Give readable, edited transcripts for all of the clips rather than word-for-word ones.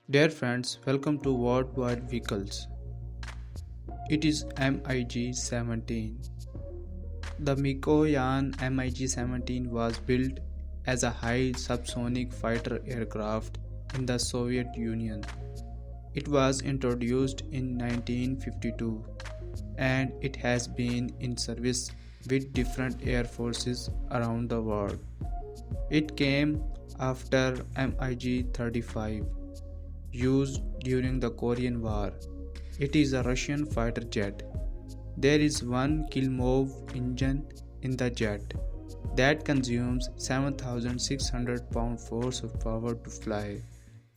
Dear friends, welcome to Worldwide Vehicles. It is MiG-17. The Mikoyan MiG-17 was built as a high subsonic fighter aircraft in the Soviet Union. It was introduced in 1952 and it has been in service with different air forces around the world. It came after MiG-35 used during the Korean War. It is a Russian fighter jet. There is one Kilmov engine in the jet that consumes 7,600 pound-force of power to fly,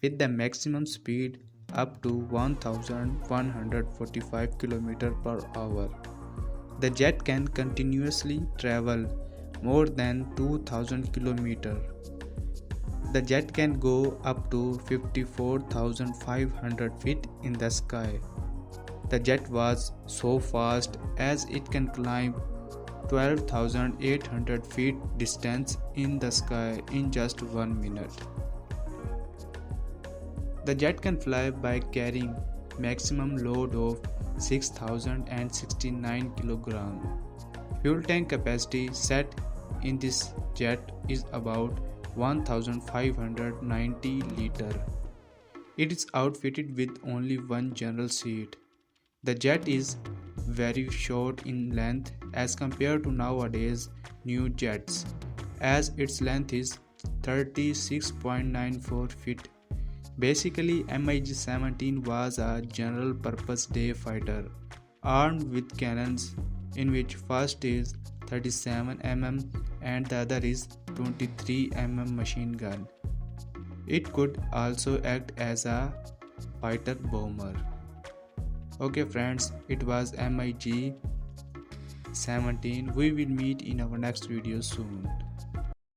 with the maximum speed up to 1,145 km per hour. The jet can continuously travel more than 2,000 km. The jet can go up to 54,500 feet in the sky. The jet was so fast as it can climb 12,800 feet distance in the sky in just 1 minute. The jet can fly by carrying maximum load of 6,069 kg. Fuel tank capacity set in this jet is about 1,590 liter. It is outfitted with only one general seat. The jet is very short in length as compared to nowadays new jets, as its length is 36.94 feet. Basically, MiG-17 was a general purpose day fighter armed with cannons, in which first is 37 mm and the other is 23 mm machine gun. It could also act as a fighter bomber. Okay friends, it was MiG-17. We will meet in our next video soon.